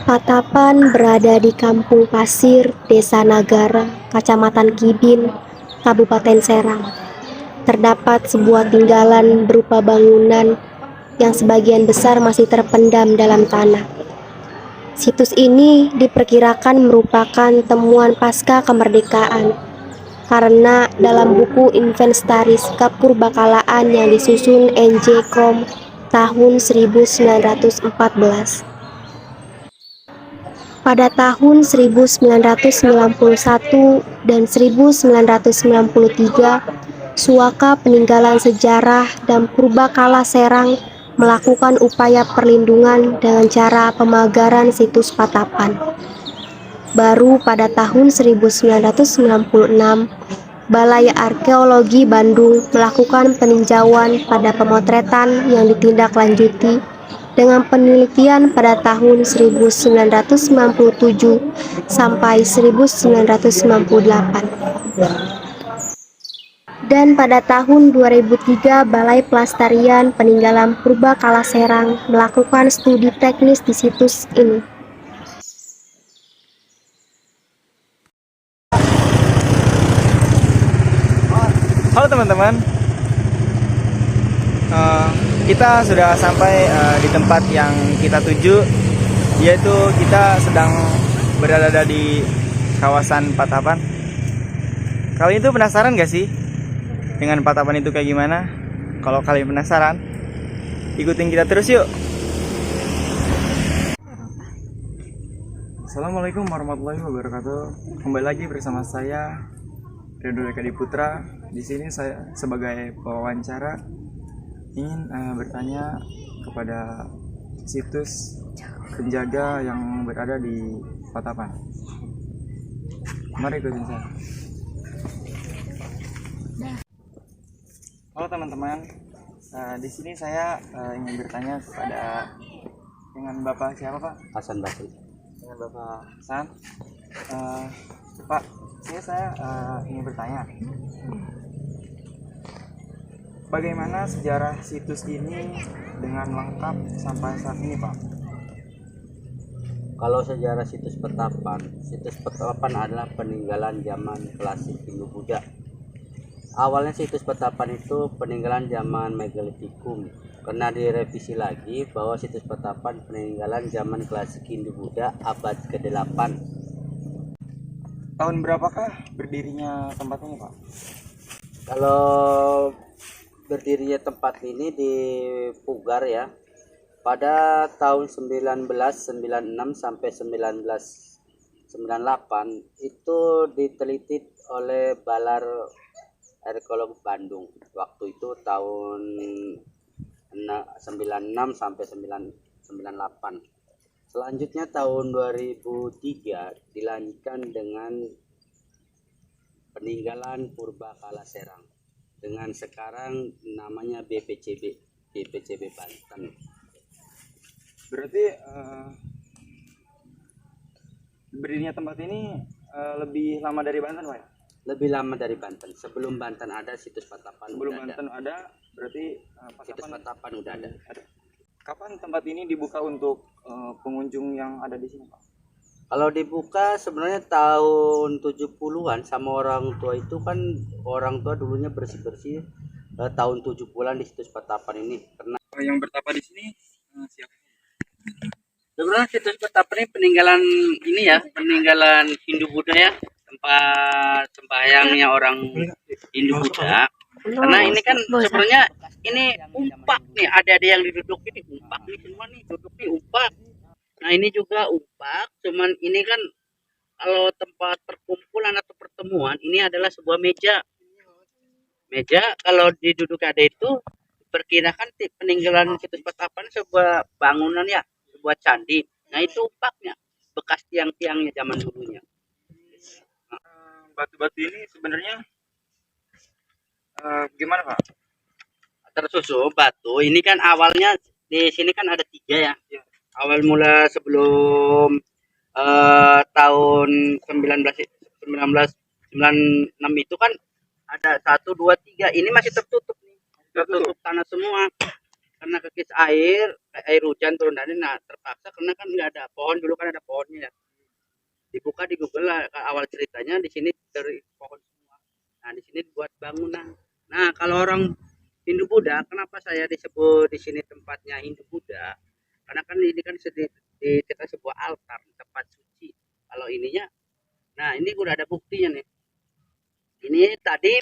Patapan berada di Kampung Pasir, Desa Nagara, Kecamatan Kidin, Kabupaten Serang. Terdapat sebuah tinggalan berupa bangunan yang sebagian besar masih terpendam dalam tanah. Situs ini diperkirakan merupakan temuan pasca kemerdekaan, karena dalam buku Inventaris Kepurbakalaan yang disusun N.J. Krom tahun 1914. Pada tahun 1991 dan 1993, Suaka Peninggalan Sejarah dan Purbakala Serang melakukan upaya perlindungan dengan cara pemagaran situs Patapan. Baru pada tahun 1996, Balai Arkeologi Bandung melakukan peninjauan pada pemotretan yang ditindaklanjuti dengan penelitian pada tahun 1997 sampai 1998. Dan pada tahun 2003, Balai Pelestarian Peninggalan Purbakala Serang melakukan studi teknis di situs ini. Halo teman-teman, kita sudah sampai di tempat yang kita tuju, yaitu kita sedang berada di kawasan Patapan. Kalian itu penasaran gak sih dengan Patapan itu kayak gimana? Kalau kalian penasaran, ikutin kita terus yuk. Assalamualaikum warahmatullahi wabarakatuh. Kembali lagi bersama saya Ridho Rekadi Putra. Di sini saya sebagai pewawancara ingin bertanya kepada situs penjaga yang berada di Patapan. Mari ikutin saya. Halo teman-teman, di sini saya ingin bertanya kepada dengan Bapak siapa Pak? Hasan Basri. Dengan Bapak Hasan. Pak, saya ingin bertanya, bagaimana sejarah situs ini dengan lengkap sampai saat ini, Pak? Kalau sejarah situs Patapan adalah peninggalan zaman klasik Hindu-Buddha. Awalnya situs Patapan itu peninggalan zaman Megalitikum, karena direvisi lagi bahwa situs Patapan peninggalan zaman klasik Hindu-Buddha abad ke-8. Tahun berapakah berdirinya tempat ini, Pak? Kalau berdirinya tempat ini di Pugar ya, pada tahun 1996 sampai 1998 itu diteliti oleh Balar Arkeolog Bandung. Waktu itu tahun 96 sampai 98. Selanjutnya tahun 2003 dilanjutkan dengan peninggalan Purbakala Serang dengan sekarang namanya BPCB Banten. Berarti berdirinya tempat ini lebih lama dari Banten, Pak? Lebih lama dari Banten. Sebelum Banten ada situs Patapan. Sebelum Banten ada, berarti situs Patapan udah ada. Kapan tempat ini dibuka untuk pengunjung yang ada di sini, Pak? Kalau dibuka sebenarnya tahun 70-an sama orang tua itu kan, orang tua dulunya bersih-bersih tahun 70-an di situs Patapan ini. Karena yang bertapa di sini siapa? sebenarnya situs Patapan ini peninggalan ini ya, peninggalan Hindu-Buddha ya, tempat sembahyangnya orang Hindu-Buddha. Karena ini kan sebenarnya ini umpak nih, ada yang duduk ini umpak nih, semua nih duduk nih umpak. Nah ini juga umpak, cuman ini kan kalau tempat perkumpulan atau pertemuan ini adalah sebuah meja. Meja kalau diduduk ada itu perkirakan peninggalan situs Patapan sebuah bangunan ya, sebuah candi. Nah itu umpaknya, bekas tiang-tiangnya zaman dulunya. Batu-batu ini sebenarnya gimana, Pak? Tersusun batu ini kan awalnya di sini kan ada 3 ya. Awal mula sebelum tahun 1996 itu kan ada 1, 2, 3. Ini masih tertutup nih, tertutup tanah semua. karena kekis air hujan turun dari, nah terpaksa karena kan nggak ada pohon, dulu kan ada pohonnya ya. Dibuka di Google lah, awal ceritanya di sini dari pohon semua. Nah di sini buat bangunan. Nah kalau orang Hindu Buddha, kenapa saya disebut di sini tempatnya Hindu Buddha? Karena kan ini kan di kita sebuah altar, tempat suci. Kalau ininya, nah ini udah ada buktinya nih. Ini tadi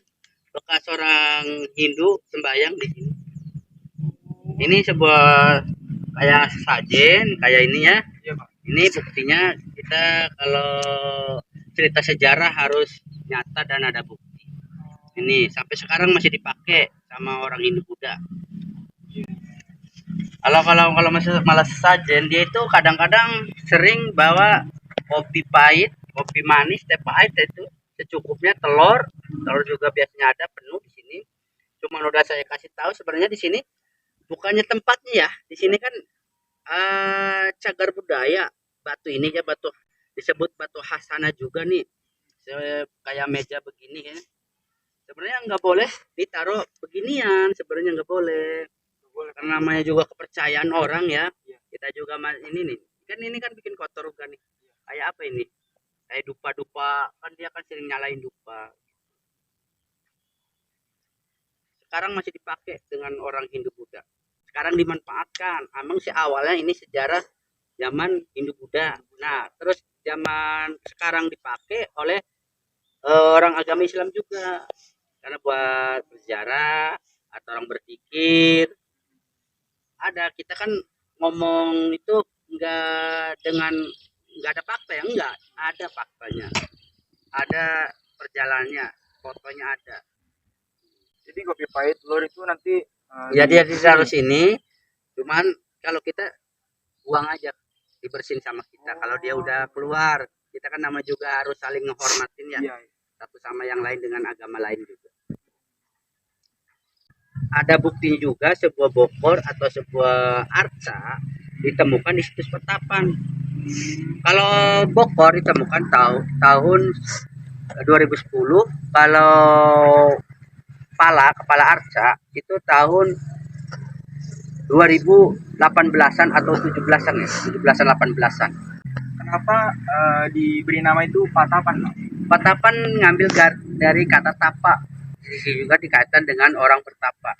bekas orang Hindu sembahyang di sini. Ini sebuah kayak sajen, kayak ini ya. Ini buktinya, kita kalau cerita sejarah harus nyata dan ada bukti. Ini sampai sekarang masih dipakai sama orang Hindu Buddha. Kalau masih malas sajen, dia itu kadang-kadang sering bawa kopi pahit, kopi manis, teh pahit itu secukupnya, telur juga biasanya ada penuh di sini. Cuma udah saya kasih tahu sebenarnya di sini bukannya tempatnya ya. Di sini kan cagar budaya, batu ini ya, batu disebut batu hasana juga nih. Kayak meja begini ya. Sebenarnya nggak boleh ditaruh beginian, sebenarnya nggak boleh. Karena namanya juga kepercayaan orang ya. Kita juga ini nih. Ini kan bikin kotor kan nih. Kayak apa ini? Kayak dupa-dupa, kan dia kan sering nyalain dupa. Sekarang masih dipakai dengan orang Hindu Buddha. Sekarang dimanfaatkan. Emang sih awalnya ini sejarah zaman Hindu Buddha. Nah, terus zaman sekarang dipakai oleh orang agama Islam juga. Karena buat berziarah atau orang berpikir. Ada, kita kan ngomong itu nggak ada fakta ya, enggak, ada faktanya, ada perjalanannya, fotonya ada. Jadi kopi pahit telur itu nanti ya dia harus ini, cuman kalau kita buang aja, dibersihin sama kita. Kalau dia udah keluar, kita kan nama juga harus saling menghormatin ya, satu sama yang lain dengan agama lain juga. Ada bukti juga sebuah bokor atau sebuah arca ditemukan di situs Petapan. Kalau bokor ditemukan tahun 2010, kalau kepala arca itu tahun 2018-an atau 17-an ya, 17-an 18-an. Kenapa diberi nama itu Patapan? Patapan ngambil dari kata tapa. Di sini juga dikaitkan dengan orang bertapa.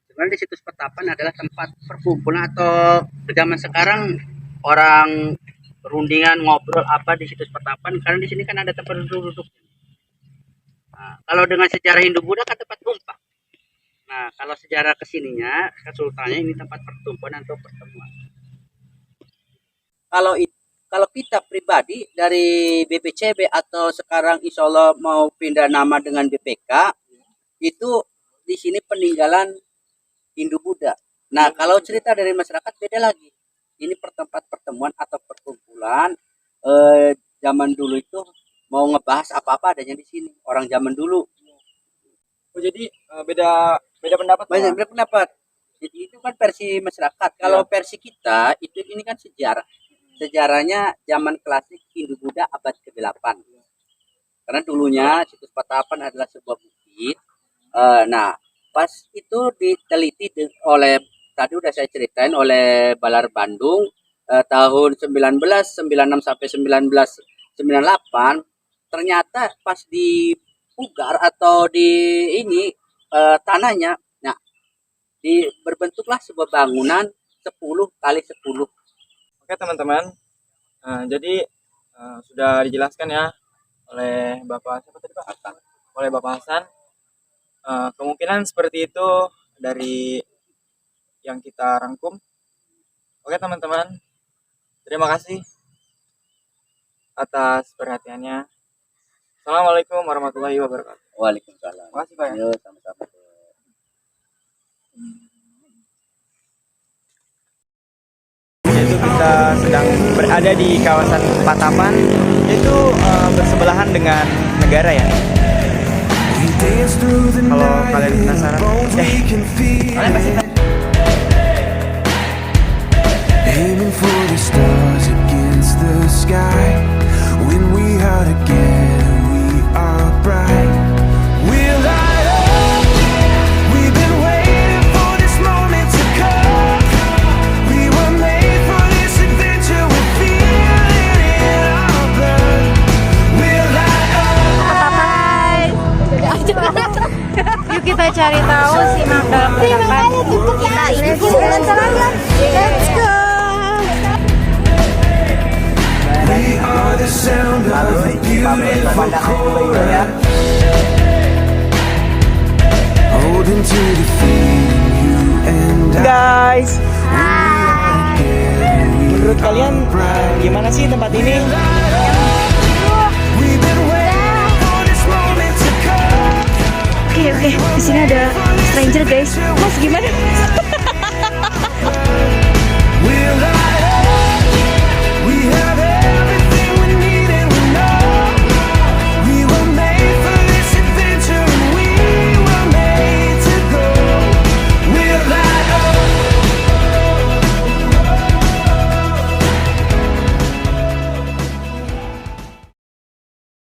Sebenarnya di situs Petapan adalah tempat perkumpulan, atau zaman sekarang orang rundingan ngobrol apa di situs Petapan, karena di sini kan ada tempat duduk. Nah, kalau dengan sejarah Hindu Buddha kan tempat tumpah. Nah, kalau sejarah kesininya, kesultanannya ini tempat pertumbuhan atau pertemuan. Kalau kita pribadi dari BPCB atau sekarang insya Allah mau pindah nama dengan BPK, itu di sini peninggalan Hindu Buddha. Nah, kalau cerita dari masyarakat beda lagi. Ini tempat pertemuan atau perkumpulan. Zaman dulu itu mau ngebahas apa-apa adanya di sini. Orang zaman dulu. Oh, jadi beda pendapat. Beda pendapat. Jadi itu kan versi masyarakat. Kalau versi kita itu ini kan sejarah. Sejarahnya zaman klasik Hindu Buddha abad ke-8. Karena dulunya situs Patapan adalah sebuah bukit. Nah, pas itu diteliti oleh, tadi udah saya ceritain, oleh Balar Bandung tahun 1996 sampai 1998, ternyata pas dipugar atau di ini tanahnya, nah berbentuklah sebuah bangunan 10 kali 10. Oke teman-teman, jadi sudah dijelaskan ya oleh Bapak siapa tadi Pak? Hasan. Oleh Bapak Hasan, kemungkinan seperti itu dari yang kita rangkum. Oke teman-teman, terima kasih atas perhatiannya. Assalamualaikum warahmatullahi wabarakatuh. Waalaikumsalam. Terima kasih Pak ya. Yo, sama-sama. Yaitu kita sedang berada di kawasan Patapan, itu bersebelahan dengan negara ya. Kalau kalian penasaran, kalian pasti aiming for the stars against the sky. When we are together, we are bright. We'll light up. We've been waiting for this moment Yuk kita cari tahu simak dalam hadapan. Let's go. We are the sound of a beautiful chorus, holding to the feeling you and I. Guys, Together we menurut kalian gimana sih tempat ini? We've been waiting for this moment to come. Oke, di sini ada stranger guys. Mas gimana?